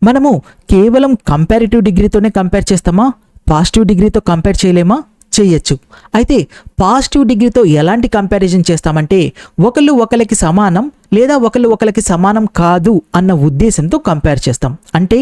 మనము కేవలం comparative డిగ్రీతోనే compare చేస్తామా? పాజిటివ్ డిగ్రీతో కంపేర్ చేయలేమా? చేయొచ్చు. అయితే పాజిటివ్ డిగ్రీతో ఎలాంటి కంపారిజన్ చేస్తామంటే ఒకళ్ళు ఒకరికి సమానం లేదా ఒకళ్ళు ఒకరికి సమానం కాదు అన్న ఉద్దేశంతో కంపేర్ చేస్తాం. అంటే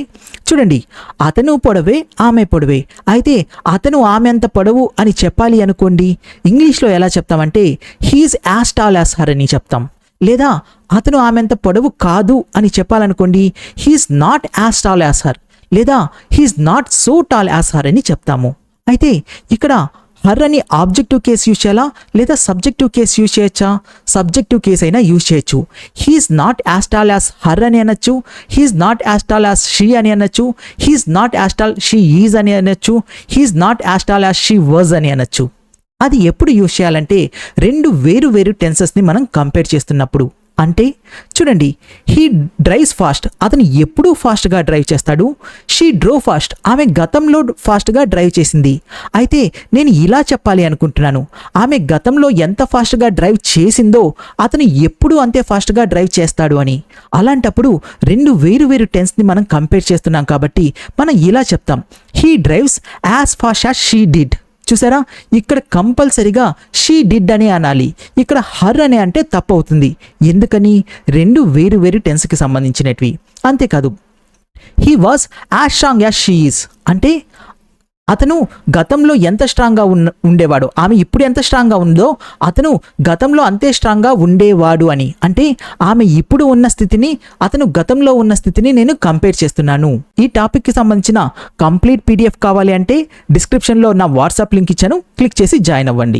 చూడండి, అతను పొడవే ఆమె పొడవే, అయితే అతను ఆమె అంత పొడవు అని చెప్పాలి అనుకోండి, ఇంగ్లీష్లో ఎలా చెప్తామంటే he's as tall as her అని చెప్తాం. లేదా అతను ఆమె అంత పొడవు కాదు అని చెప్పాలనుకోండి, he's not as tall as her లేదా he's not so tall as her అని చెప్తాము. అయితే ఇక్కడ హర్ అని ఆబ్జెక్టివ్ కేస్ యూజ్ చేయాలా లేదా సబ్జెక్టివ్ కేస్ యూజ్ చేయొచ్చా? సబ్జెక్టివ్ కేస్ అయినా యూజ్ చేయొచ్చు. He's not as tall as her అని అనొచ్చు, he's not as tall as she అని అనొచ్చు, he's not as tall she is అని అనొచ్చు, he's not as tall as she was అని అనొచ్చు. అది ఎప్పుడు యూజ్ చేయాలంటే రెండు వేరు వేరు టెన్సెస్ని మనం కంపేర్ చేస్తున్నప్పుడు. అంటే చూడండి, హీ డ్రైవ్స్ ఫాస్ట్, అతను ఎప్పుడూ ఫాస్ట్గా డ్రైవ్ చేస్తాడు. షీ డ్రో ఫాస్ట్, ఆమె గతంలో ఫాస్ట్గా డ్రైవ్ చేసింది. అయితే నేను ఇలా చెప్పాలి అనుకుంటున్నాను, ఆమె గతంలో ఎంత ఫాస్ట్గా డ్రైవ్ చేసిందో అతను ఎప్పుడూ అంతే ఫాస్ట్గా డ్రైవ్ చేస్తాడు అని. అలాంటప్పుడు రెండు వేరు వేరు టెన్స్ని మనం కంపేర్ చేస్తున్నాం కాబట్టి మనం ఇలా చెప్తాం, he drives as fast as she did. చూసారా, ఇక్కడ కంపల్సరిగా షీ డిడ్ అని అనాలి, ఇక్కడ హర్ అని అంటే తప్పు అవుతుంది. ఎందుకని? రెండు వేరు వేరు టెన్స్కి సంబంధించినవి. అంతేకాదు, he was as strong as she is అంటే అతను గతంలో ఎంత స్ట్రాంగ్గా ఉండేవాడు, ఆమె ఇప్పుడు ఎంత స్ట్రాంగ్గా ఉందో అతను గతంలో అంతే స్ట్రాంగ్గా ఉండేవాడు అని. అంటే ఆమె ఇప్పుడు ఉన్న స్థితిని అతను గతంలో ఉన్న స్థితిని నేను కంపేర్ చేస్తున్నాను. ఈ టాపిక్కి సంబంధించిన కంప్లీట్ PDF కావాలి అంటే డిస్క్రిప్షన్లో నా వాట్సాప్ లింక్ ఇచ్చాను, క్లిక్ చేసి జాయిన్ అవ్వండి.